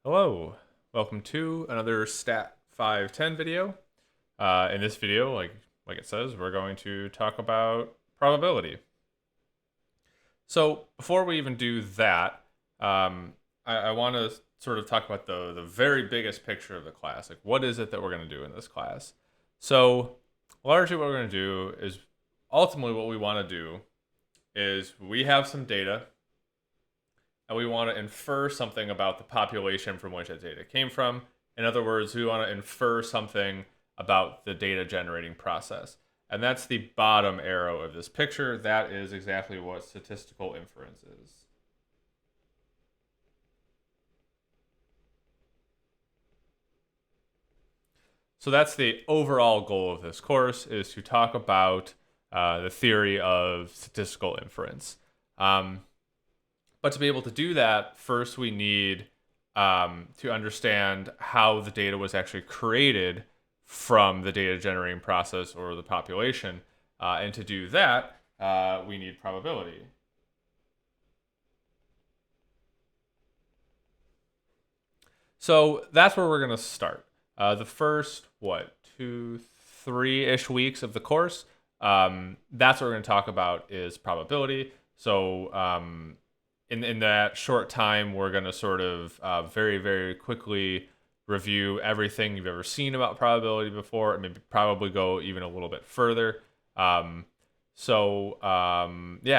Hello, welcome to another Stat 510 video. In this video, like it says, we're going to talk about probability. So before we even do that, I want to sort of talk about the very biggest picture of the class. Like, what is it that we're going to do in this class? So largely what we're going to do is ultimately what we want to do is we have some data and we want to infer something about the population from which that data came from. In other words, we want to infer something about the data generating process. And that's the bottom arrow of this picture. That is exactly what statistical inference is. So that's the overall goal of this course, is to talk about the theory of statistical inference. But to be able to do that, first we need to understand how the data was actually created from the data generating process or the population. And to do that, we need probability. So that's where we're going to start. The first, 3-ish weeks of the course, that's what we're going to talk about is probability. So in that short time, we're going to sort of very, very quickly review everything you've ever seen about probability before, and maybe probably go even a little bit further. Yeah,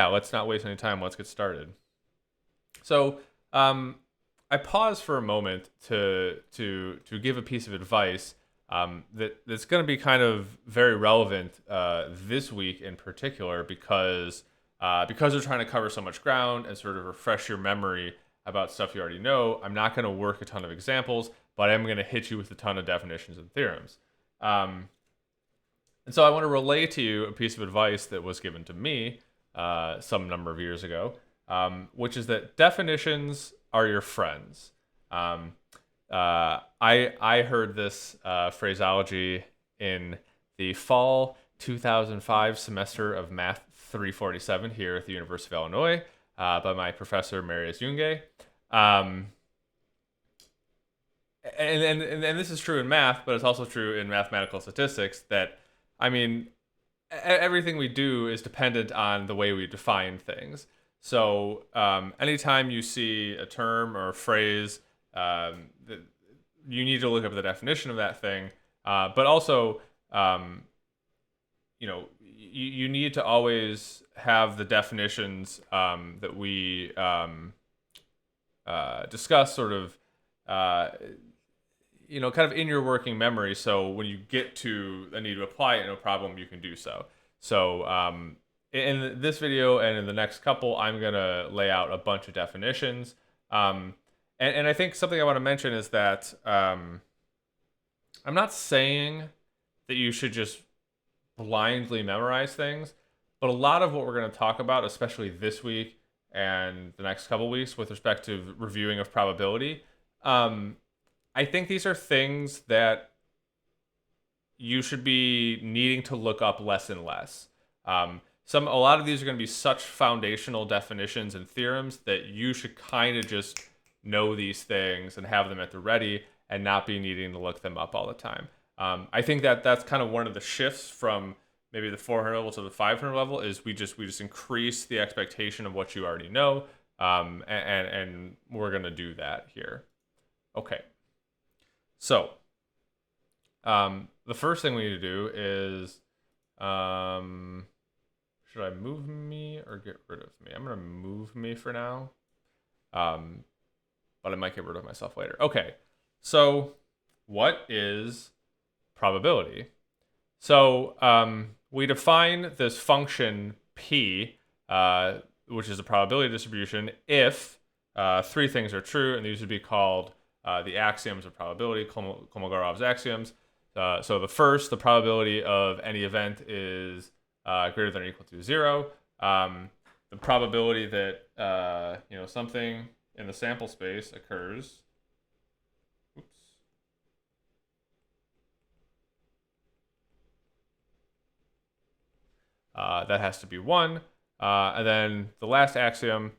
let's not waste any time. Let's get started. So I pause for a moment to give a piece of advice that's going to be kind of very relevant this week in particular because we're trying to cover so much ground and sort of refresh your memory about stuff you already know. I'm not going to work a ton of examples, but I'm going to hit you with a ton of definitions and theorems. And so I want to relay to you a piece of advice that was given to me some number of years ago, which is that definitions are your friends. I heard this phraseology in the fall 2005 semester of Math 347 here at the University of Illinois by my professor Marius Junge. And this is true in math, but it's also true in mathematical statistics that, I mean, everything we do is dependent on the way we define things. So anytime you see a term or a phrase, you need to look up the definition of that thing. But also, you need to always have the definitions that we discuss sort of, kind of in your working memory. So when you get to the need to apply it, no problem, you can do so. So in this video and in the next couple, I'm going to lay out a bunch of definitions. And I think something I want to mention is that I'm not saying that you should just blindly memorize things, but a lot of what we're going to talk about, especially this week and the next couple weeks with respect to reviewing of probability, I think these are things that you should be needing to look up less and less. A lot of these are going to be such foundational definitions and theorems that you should kind of just know these things and have them at the ready and not be needing to look them up all the time. I think that that's kind of one of the shifts from maybe the 400 level to the 500 level is we just increase the expectation of what you already know, and we're gonna do that here. Okay, so the first thing we need to do is should I move me or get rid of me? I'm gonna move me for now, but I might get rid of myself later. Okay, so what is probability? So we define this function p, which is a probability distribution, if three things are true, and these would be called the axioms of probability, Kolmogorov's axioms. So the first, the probability of any event is greater than or equal to 0. The probability that something in the sample space occurs. Oops. That has to be 1. And then the last axiom,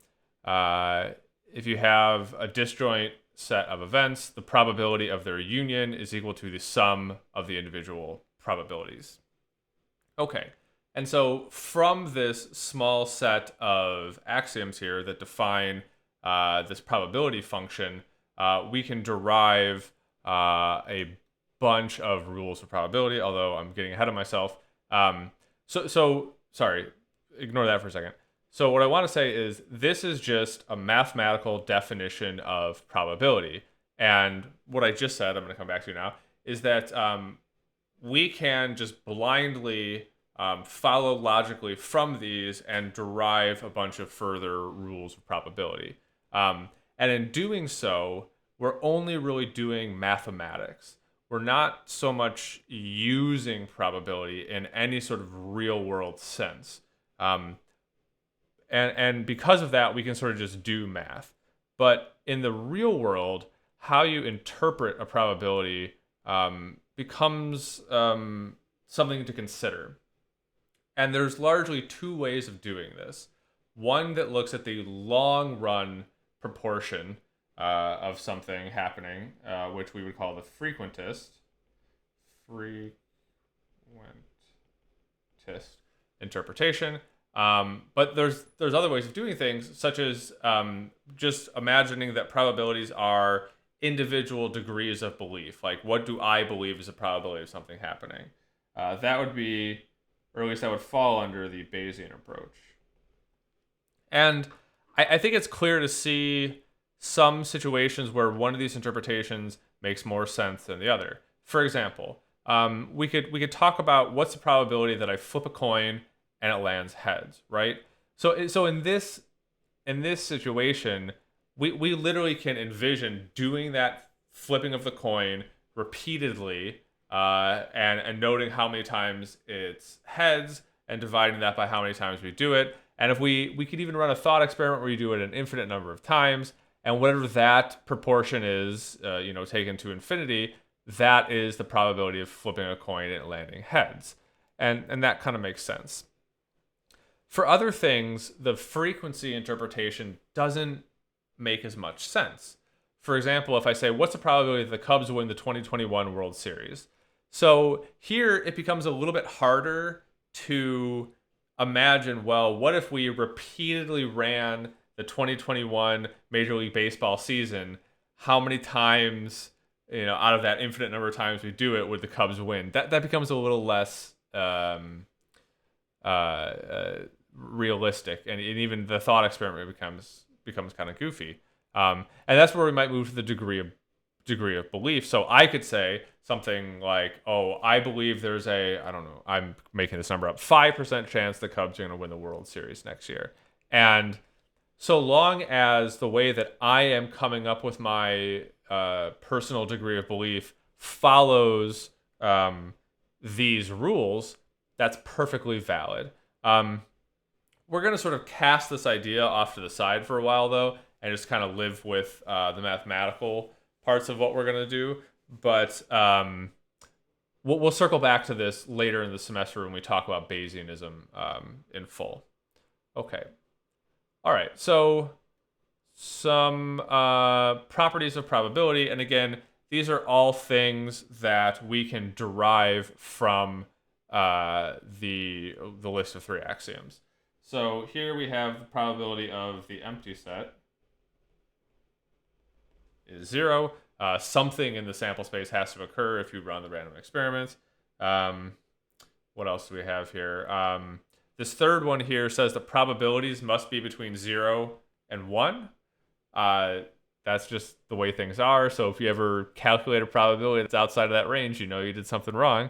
if you have a disjoint set of events, the probability of their union is equal to the sum of the individual probabilities. Okay, and so from this small set of axioms here that define this probability function, we can derive a bunch of rules of probability, although I'm getting ahead of myself. Sorry, ignore that for a second. So what I want to say is this is just a mathematical definition of probability. And what I just said, I'm going to come back to now, is that we can just blindly follow logically from these and derive a bunch of further rules of probability. And in doing so, we're only really doing mathematics. We're not so much using probability in any sort of real world sense. And because of that, we can sort of just do math. But in the real world, how you interpret a probability becomes something to consider. And there's largely two ways of doing this. One that looks at the long run proportion of something happening, which we would call the frequentist interpretation. But there's other ways of doing things, such as just imagining that probabilities are individual degrees of belief. Like, what do I believe is the probability of something happening? That would be, or at least that would fall under the Bayesian approach. And I think it's clear to see some situations where one of these interpretations makes more sense than the other. For example, we could talk about what's the probability that I flip a coin and it lands heads, right? So in this situation, we literally can envision doing that flipping of the coin repeatedly and noting how many times it's heads and dividing that by how many times we do it. And if we could even run a thought experiment where you do it an infinite number of times, and whatever that proportion is, taken to infinity, that is the probability of flipping a coin and landing heads. And that kind of makes sense. For other things, the frequency interpretation doesn't make as much sense. For example, if I say, what's the probability that the Cubs win the 2021 World Series? So here it becomes a little bit harder to imagine, well, what if we repeatedly ran the 2021 Major League Baseball season? How many times, out of that infinite number of times we do it, would the Cubs win? That becomes a little less realistic, and even the thought experiment becomes kind of goofy. And that's where we might move to the degree of belief. So I could say something like, oh, I believe there's I'm making this number up, 5% chance the Cubs are going to win the World Series next year. And so long as the way that I am coming up with my personal degree of belief follows these rules, that's perfectly valid. We're going to sort of cast this idea off to the side for a while, though, and just kind of live with the mathematical parts of what we're going to do. But we'll circle back to this later in the semester when we talk about Bayesianism in full. Okay. All right. So some properties of probability. And again, these are all things that we can derive from the list of three axioms. So here we have the probability of the empty set is 0. Something in the sample space has to occur if you run the random experiment. What else do we have here? This third one here says the probabilities must be between 0 and 1. That's just the way things are. So if you ever calculate a probability that's outside of that range, you did something wrong.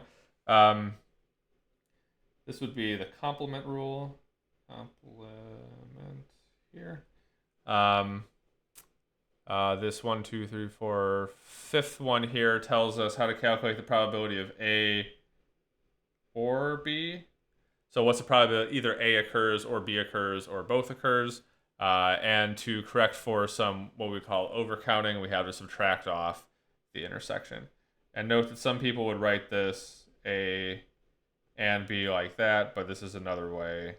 This would be the complement rule. Complement here. This 1, 2, 3, 4, fifth one here tells us how to calculate the probability of A or B. So what's the probability either A occurs or B occurs or both occurs? And to correct for some what we call overcounting, we have to subtract off the intersection. And note that some people would write this A and B like that, but this is another way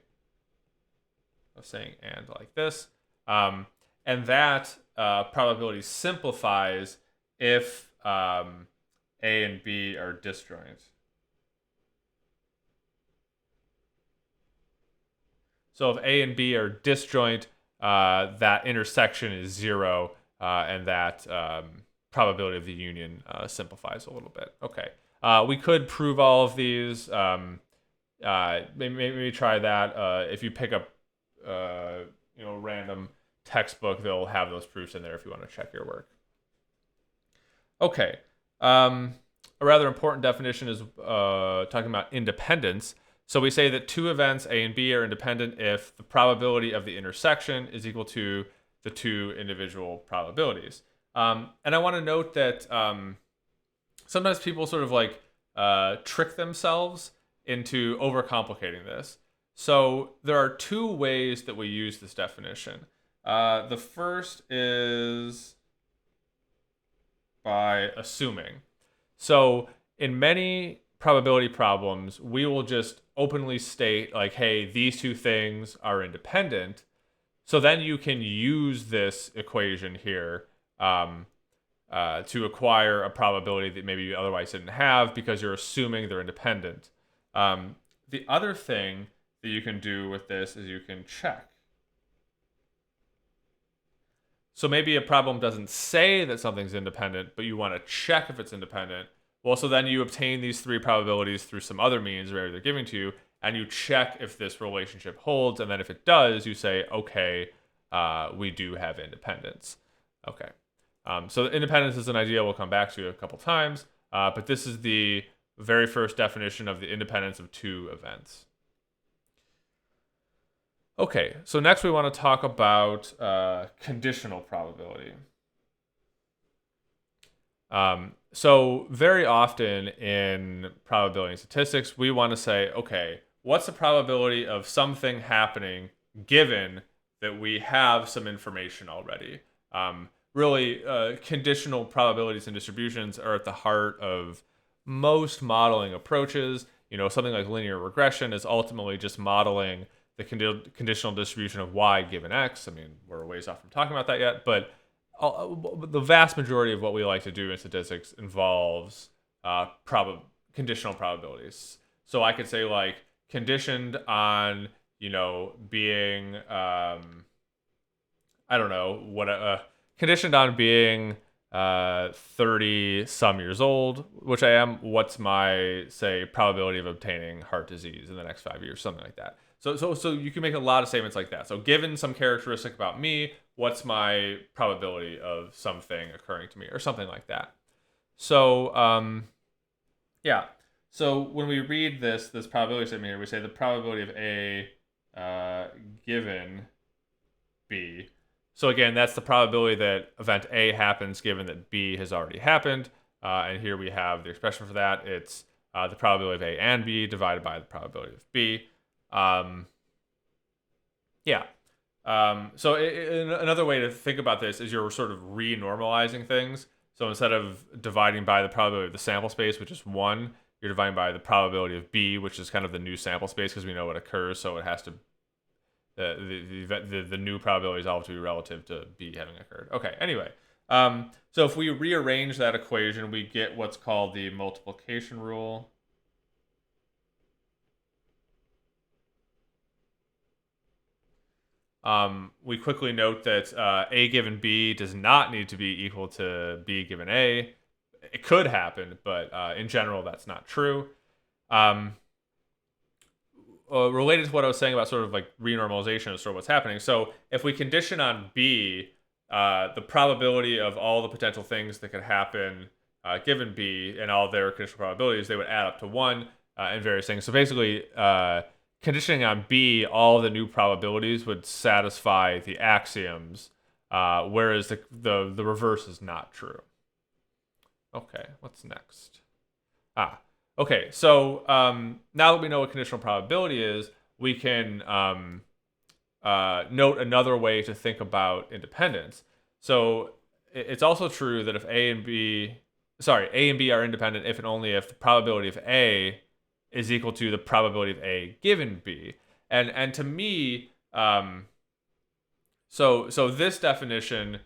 of saying and like this. And that probability simplifies if A and B are disjoint. So if A and B are disjoint, that intersection is 0, and that probability of the union simplifies a little bit. Okay. We could prove all of these. Maybe try that. If you pick up, random textbook, they'll have those proofs in there if you want to check your work. Okay. A rather important definition is talking about independence. So we say that two events, A and B, are independent if the probability of the intersection is equal to the two individual probabilities. And I want to note that sometimes people sort of like trick themselves into overcomplicating this. So there are two ways that we use this definition. The first is by assuming. So in many probability problems, we will just openly state like, hey, these two things are independent. So then you can use this equation here to acquire a probability that maybe you otherwise didn't have because you're assuming they're independent. The other thing that you can do with this is you can check. So maybe a problem doesn't say that something's independent, but you want to check if it's independent. Well, so then you obtain these three probabilities through some other means where they're giving to you, and you check if this relationship holds, and then if it does, you say, okay, we do have independence. Okay. So independence is an idea we'll come back to a couple times, but this is the very first definition of the independence of two events. Okay, so next we want to talk about conditional probability. So very often in probability and statistics, we want to say, okay, what's the probability of something happening given that we have some information already? Really, conditional probabilities and distributions are at the heart of most modeling approaches. Something like linear regression is ultimately just modeling the conditional distribution of y given x. I mean, we're a ways off from talking about that yet, but the vast majority of what we like to do in statistics involves conditional probabilities. So I could say like conditioned on being conditioned on being 30 some years old, which I am. What's my say probability of obtaining heart disease in the next 5 years, something like that. So you can make a lot of statements like that. So given some characteristic about me, what's my probability of something occurring to me, or something like that. So yeah. So when we read this probability statement here, we say the probability of A given B. So again, that's the probability that event A happens given that B has already happened. And here we have the expression for that. It's the probability of A and B divided by the probability of B. So another way to think about this is you're sort of renormalizing things. So instead of dividing by the probability of the sample space, which is 1, you're dividing by the probability of B, which is kind of the new sample space because we know what occurs. So it has to the new probability is always to be relative to B having occurred. Okay. Anyway, so if we rearrange that equation, we get what's called the multiplication rule. We quickly note that A given B does not need to be equal to B given A. It could happen, but in general, that's not true. Related to what I was saying about sort of like renormalization is sort of what's happening. So if we condition on B, the probability of all the potential things that could happen given B and all their conditional probabilities, they would add up to 1 and various things. So basically, conditioning on B, all the new probabilities would satisfy the axioms, whereas the reverse is not true. Okay, what's next? Okay, so now that we know what conditional probability is, we can note another way to think about independence. So it's also true that if A and B are independent if and only if the probability of A is equal to the probability of A given B. And to me, So this definition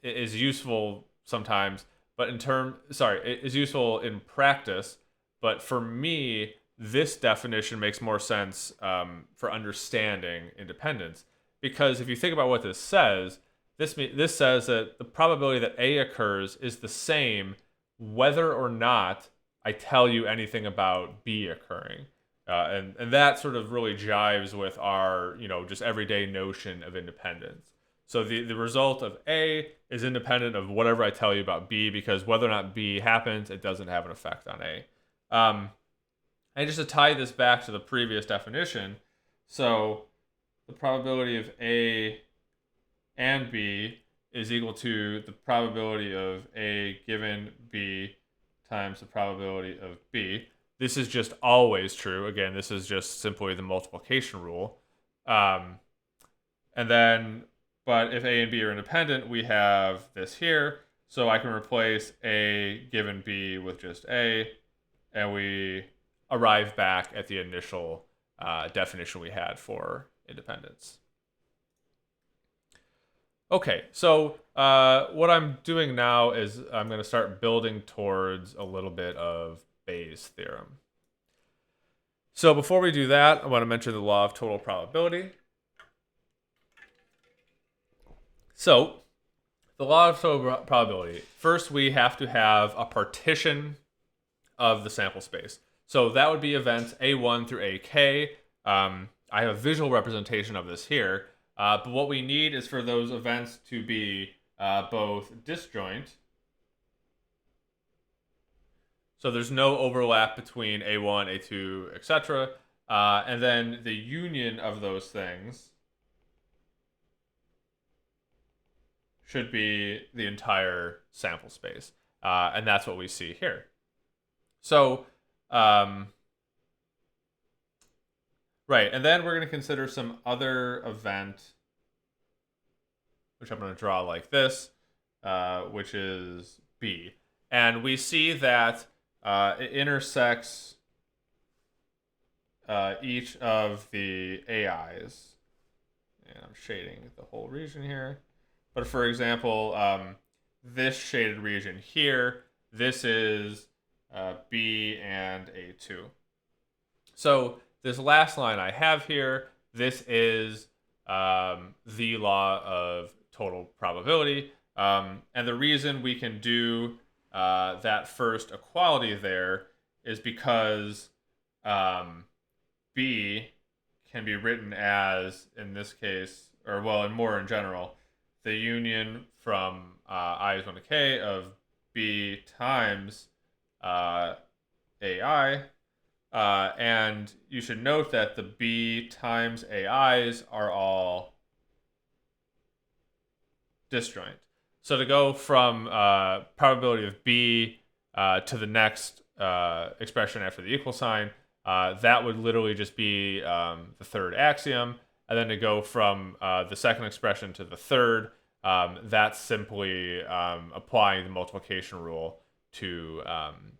is useful sometimes, but it is useful in practice. But for me, this definition makes more sense for understanding independence, because if you think about what this says, this says that the probability that A occurs is the same whether or not I tell you anything about B occurring. And that sort of really jives with our, just everyday notion of independence. So the result of A is independent of whatever I tell you about B, because whether or not B happens, it doesn't have an effect on A. And just to tie this back to the previous definition, so the probability of A and B is equal to the probability of A given B times the probability of B. This is just always true. Again, this is just simply the multiplication rule. And then, but if A and B are independent, we have this here. So I can replace A given B with just A, and we arrive back at the initial definition we had for independence. Okay, so what I'm doing now is I'm going to start building towards a little bit of Bayes' theorem. So before we do that, I want to mention the law of total probability. So the law of total probability, first we have to have a partition of the sample space. So that would be events A1 through AK. I have a visual representation of this here. But what we need is for those events to be both disjoint. So there's no overlap between A1, A2, etc. And then the union of those things should be the entire sample space. And that's what we see here. So, right, and then we're going to consider some other event, which I'm going to draw like this, which is B. And we see that it intersects each of the AIs. And I'm shading the whole region here. But for example, this shaded region here, this is B and A2. So this last line I have here, this is the law of total probability. And the reason we can do that first equality there is because B can be written as, in this case, or well, and more in general, the union from I is 1 to K of B times AI. And you should note that the B times AIs are all disjoint. So to go from probability of B to the next expression after the equal sign, that would literally just be the third axiom. And then to go from the second expression to the third, that's simply applying the multiplication rule to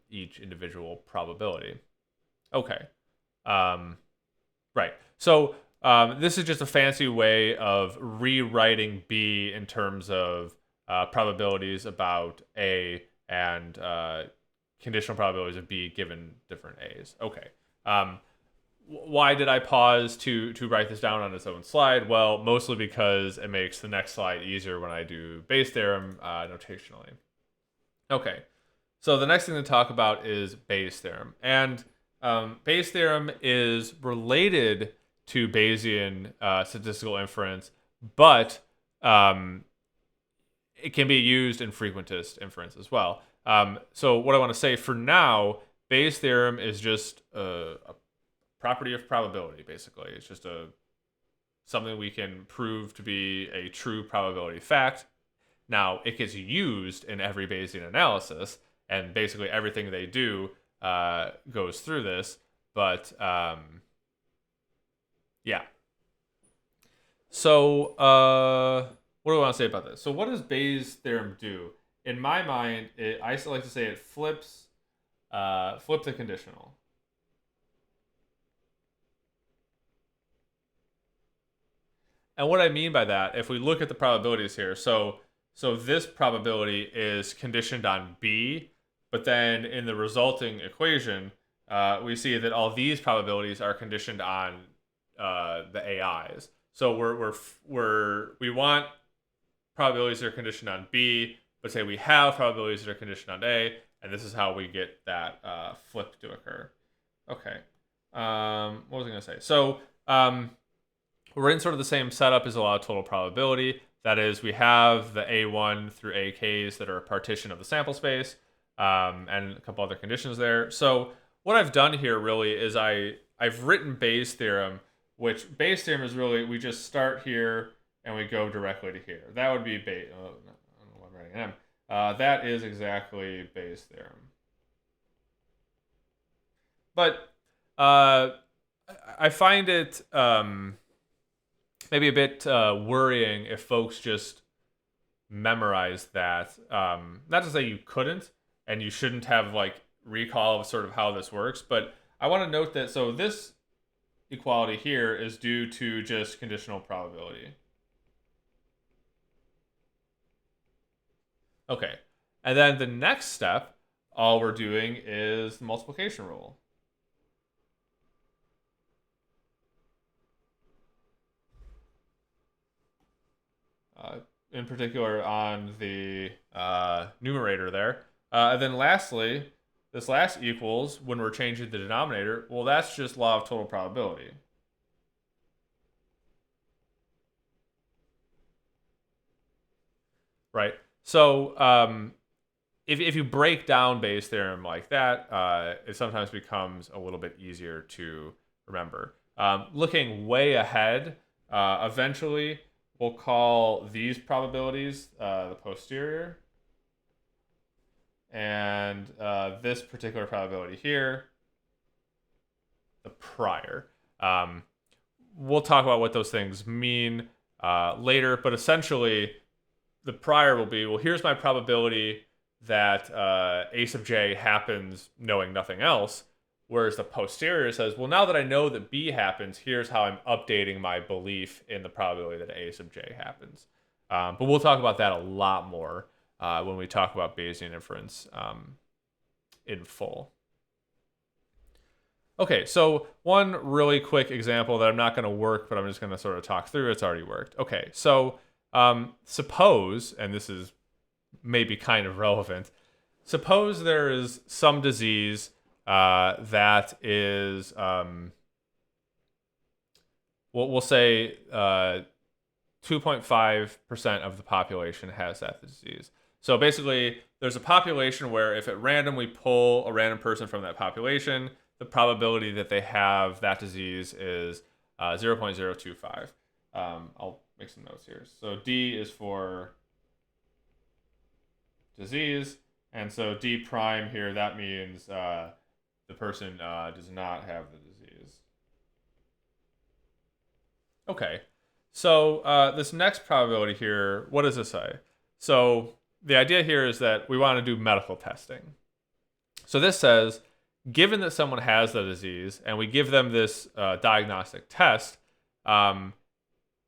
each individual probability. Okay. Right. So this is just a fancy way of rewriting B in terms of probabilities about A and conditional probabilities of B given different A's. Okay. Why did I pause to write this down on its own slide? Well, mostly because it makes the next slide easier when I do Bayes' theorem notationally. Okay. So the next thing to talk about is Bayes' theorem. And Bayes' theorem is related to Bayesian statistical inference, but it can be used in frequentist inference as well. So what I want to say for now, Bayes' theorem is just a property of probability, basically. It's just something we can prove to be a true probability fact. Now, it gets used in every Bayesian analysis, and basically everything they do goes through this, but yeah. So what do I want to say about this? So what does Bayes' theorem do? In my mind, I like to say it flips the conditional. And what I mean by that, if we look at the probabilities here, so this probability is conditioned on B, but then in the resulting equation, we see that all these probabilities are conditioned on the AIs. So we want probabilities that are conditioned on B, but say we have probabilities that are conditioned on A, and this is how we get that flip to occur. Okay. What was I going to say? So we're in sort of the same setup as a lot of total probability. That is, we have the A1 through AKs that are a partition of the sample space, and a couple other conditions there. So what I've done here really is I've written Bayes' theorem, which Bayes' theorem is really, we just start here and we go directly to here. That would be Bayes. I don't know why I'm writing M. That is exactly Bayes' theorem. But I find it maybe a bit worrying if folks just memorize that. Not to say you couldn't and you shouldn't have like recall of sort of how this works, but I want to note that so this equality here is due to just conditional probability. Okay, and then the next step, all we're doing is the multiplication rule. In particular on the numerator there. And then lastly, this last equals, when we're changing the denominator, well, that's just law of total probability. Right? So if you break down Bayes' theorem like that, it sometimes becomes a little bit easier to remember. Looking way ahead, eventually, we'll call these probabilities the posterior. And this particular probability here, the prior. We'll talk about what those things mean later, but essentially, the prior will be, well, here's my probability that A sub j happens knowing nothing else. Whereas the posterior says, well, now that I know that B happens, here's how I'm updating my belief in the probability that A sub j happens. But we'll talk about that a lot more when we talk about Bayesian inference in full. Okay, so one really quick example that I'm not going to work, but I'm just going to sort of talk through. It's already worked. Okay, so suppose, and this is maybe kind of relevant, suppose there is some disease that is, we'll say 2.5% of the population has that disease. So basically, there's a population where if at random we pull a random person from that population, the probability that they have that disease is 0.025. I'll make some notes here. So D is for disease, and so D prime here, that means the person does not have the disease. Okay, so this next probability here, what does this say? So the idea here is that we want to do medical testing. So this says, given that someone has the disease and we give them this diagnostic test, it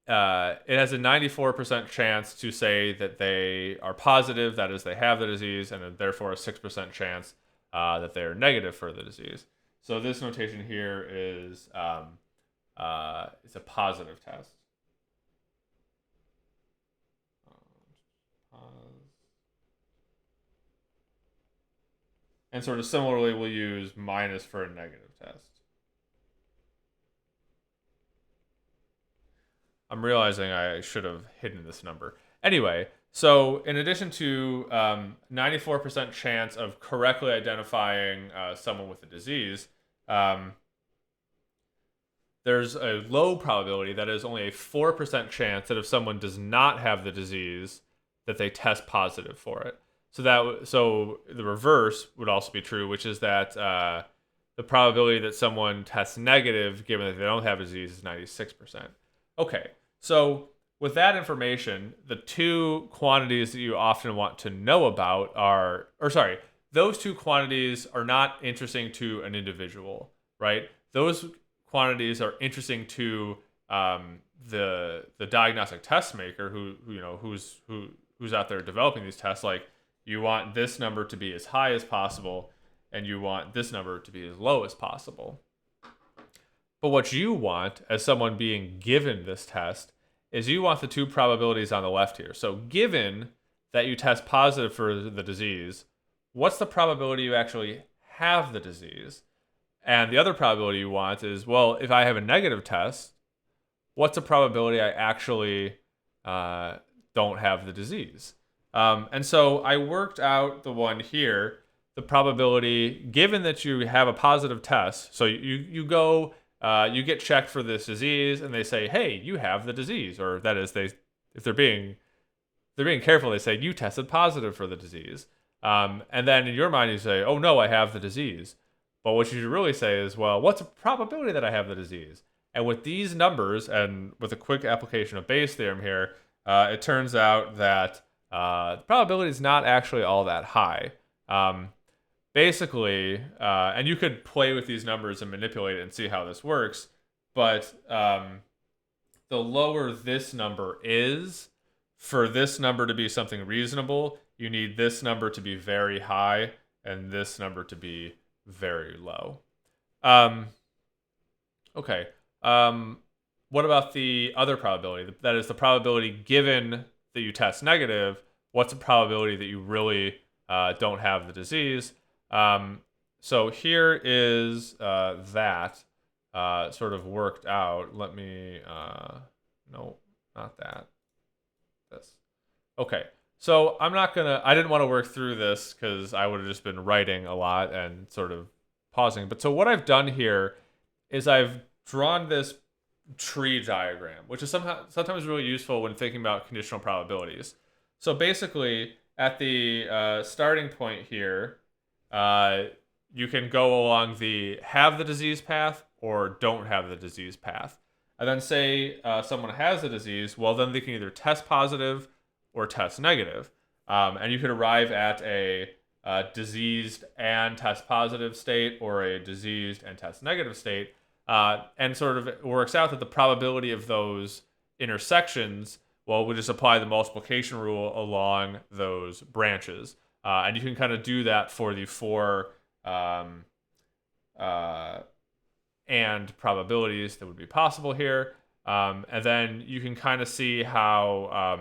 has a 94% chance to say that they are positive, that is, they have the disease, and therefore a 6% chance that they're negative for the disease. So this notation here is it's a positive test. And sort of similarly, we'll use minus for a negative test. I'm realizing I should have hidden this number. Anyway, so in addition to 94% chance of correctly identifying someone with the disease, there's a low probability, that is only a 4% chance that if someone does not have the disease, that they test positive for it. So the reverse would also be true, which is that the probability that someone tests negative, given that they don't have a disease, is 96%. Okay, so with that information, the two quantities that you often want to know about are, those two quantities are not interesting to an individual, right? Those quantities are interesting to the diagnostic test maker who's out there developing these tests, like you want this number to be as high as possible and you want this number to be as low as possible. But what you want as someone being given this test is you want the two probabilities on the left here. So given that you test positive for the disease, what's the probability you actually have the disease? And the other probability you want is, well, if I have a negative test, what's the probability I actually don't have the disease? And so I worked out the one here, the probability, given that you have a positive test. So you go, you get checked for this disease, and they say, hey, you have the disease. Or that is, if they're being careful, they say, you tested positive for the disease. And then in your mind, you say, oh, no, I have the disease. But what you should really say is, well, what's the probability that I have the disease? And with these numbers, and with a quick application of Bayes' theorem here, it turns out that the probability is not actually all that high. Basically, and you could play with these numbers and manipulate it and see how this works, but the lower this number is, for this number to be something reasonable, you need this number to be very high and this number to be very low. Okay. What about the other probability? That is the probability given that you test negative. What's the probability that you really don't have the disease? So here is that sort of worked out. Let me, no, not that. This. Okay. So I didn't want to work through this because I would have just been writing a lot and sort of pausing. But so what I've done here is I've drawn this tree diagram, which is sometimes really useful when thinking about conditional probabilities. So basically, at the starting point here, you can go along the have the disease path or don't have the disease path. And then say someone has the disease, well, then they can either test positive or test negative. And you could arrive at a diseased and test positive state or a diseased and test negative state. And sort of it works out that the probability of those intersections, well, we just apply the multiplication rule along those branches. And you can kind of do that for the four and probabilities that would be possible here. And then you can kind of see how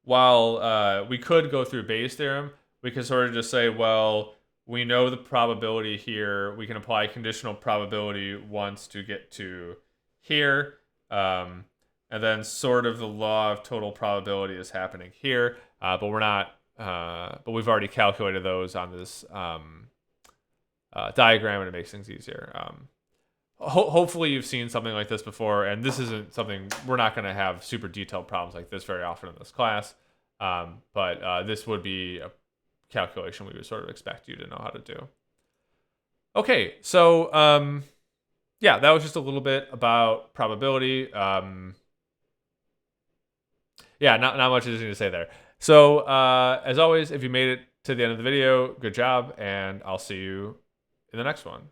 while we could go through Bayes' theorem, we can sort of just say, well, we know the probability here. We can apply conditional probability once to get to here. And then sort of the law of total probability is happening here. But we're not, but we've already calculated those on this diagram, and it makes things easier. Hopefully you've seen something like this before, and this isn't something, we're not going to have super detailed problems like this very often in this class, but this would be a calculation we would sort of expect you to know how to do. Okay, so yeah, that was just a little bit about probability. Yeah, not much interesting to say there. So as always, if you made it to the end of the video, good job, and I'll see you in the next one.